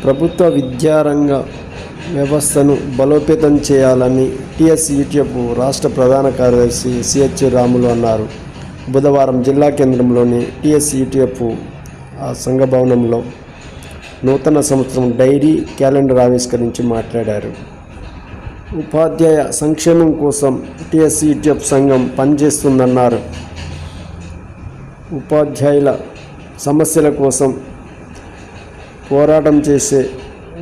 ప్రభుత్వ విద్యారంగ వ్యవస్థను బలోపేతం చేయాలని టీఎస్యూటీఎఫ్ రాష్ట్ర ప్రధాన కార్యదర్శి సిహెచ్ రాములు అన్నారు. బుధవారం జిల్లా కేంద్రంలోని టీఎస్యూటీఎఫ్ సంఘ భవనంలో నూతన సంవత్సరం డైరీ క్యాలెండర్ ఆవిష్కరించి మాట్లాడారు. ఉపాధ్యాయ సంక్షేమం కోసం టీఎస్యూటీఎఫ్ సంఘం పనిచేస్తుందన్నారు. ఉపాధ్యాయుల సమస్యల కోసం పోరాటం చేసే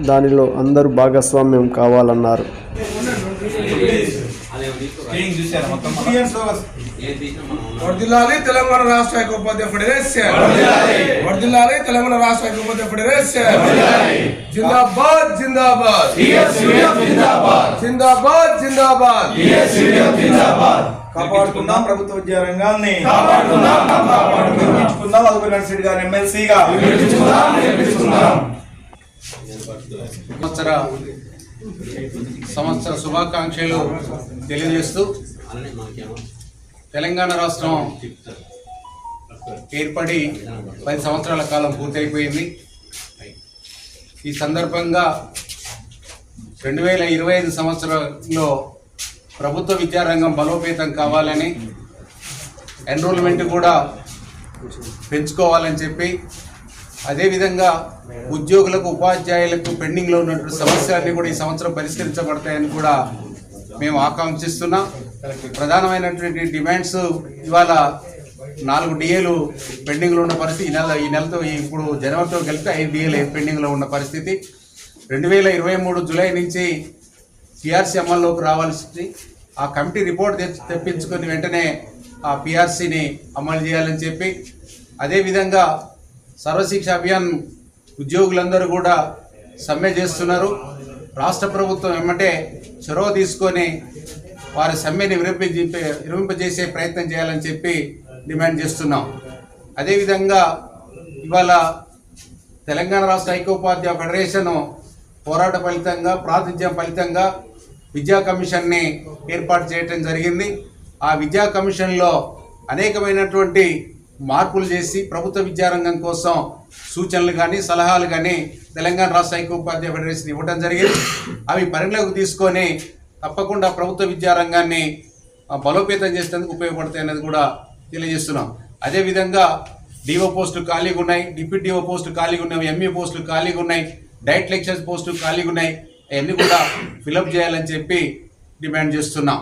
దానిలో అందరూ భాగస్వామ్యం కావాలన్నారు. వర్ధిల్లాలి తెలంగాణ రాష్ట్ర ఐక్యోపాధ్యాయ ఫెడరేషన్, వర్ధిల్లాలి తెలంగాణ రాష్ట్ర ఐక్యోపాధ్యాయ ఫెడరేషన్. జిందాబాద్ జిందాబాద్ జిందాబాద్ జిందాబాద్. కాపాడుకుందాం ప్రభుత్వ విద్యా రంగాన్ని, నిర్మించుకుందాం అదుపు నర్సిరెడ్డి గారిని ఎమ్మెల్సీగా. సంవత్సర శుభాకాంక్షలు తెలియజేస్తూ తెలంగాణ రాష్ట్రం ఏర్పడి 10 సంవత్సరాల కాలం పూర్తయిపోయింది. ఈ సందర్భంగా 2025 సంవత్సరంలో ప్రభుత్వ విద్యారంగం బలోపేతం కావాలని, ఎన్రోల్మెంట్ కూడా పెంచుకోవాలని చెప్పి, అదేవిధంగా ఉద్యోగులకు ఉపాధ్యాయులకు పెండింగ్లో ఉన్నటువంటి సమస్యలన్నీ కూడా ఈ సంవత్సరం పరిష్కరించబడతాయని కూడా మేము ఆకాంక్షిస్తున్నాం. ప్రధానమైనటువంటి డిమాండ్స్ ఇవాళ 4 డిఏలు పెండింగ్లో ఉన్న పరిస్థితి. ఈ నెలతో ఇప్పుడు జనవరితో కలిపి 5 డిఏలు పెండింగ్లో ఉన్న పరిస్థితి. 2023 జూలై నుంచి పిఆర్సీ అమల్లోకి రావాల్సి, ఆ కమిటీ రిపోర్ట్ తెప్పించుకొని వెంటనే ఆ పిఆర్సీని అమలు చేయాలని చెప్పి, అదేవిధంగా సర్వశిక్ష అభియాన్ ఉద్యోగులందరూ కూడా సమ్మె చేస్తున్నారు. రాష్ట్ర ప్రభుత్వం వెంబటే చొరవ తీసుకొని వారి సమ్మెని విరమింపజేసే ప్రయత్నం చేయాలని చెప్పి డిమాండ్ చేస్తున్నాం. అదేవిధంగా ఇవాళ తెలంగాణ రాష్ట్ర ఐక్యోపాధ్యాయ ఫెడరేషన్ పోరాట ఫలితంగా, ప్రాతినిధ్యం ఫలితంగా విద్యా కమిషన్ని ఏర్పాటు చేయడం జరిగింది. ఆ విద్యా కమిషన్లో అనేకమైనటువంటి మార్పులు చేసి ప్రభుత్వ విద్యారంగం కోసం సూచనలు కానీ సలహాలు కానీ తెలంగాణ రాష్ట్ర ఐక్యోపాధ్యాయ ఫెడరేషన్ ఇవ్వడం జరిగింది. అవి పరిగణలోకి తీసుకొని తప్పకుండా ప్రభుత్వ విద్యారంగాన్ని బలోపేతం చేసేందుకు ఉపయోగపడతాయి అనేది కూడా తెలియజేస్తున్నాం. అదేవిధంగా డిఓ పోస్టులు ఖాళీగా ఉన్నాయి, డిప్యూటీ డిఓ పోస్టులు ఖాళీగా ఉన్నాయి, ఎంఈ పోస్టులు ఖాళీగా ఉన్నాయి, డైట్ లెక్చర్స్ పోస్టులు ఖాళీగా ఉన్నాయి. అవన్నీ కూడా ఫిలప్ చేయాలని చెప్పి డిమాండ్ చేస్తున్నాం.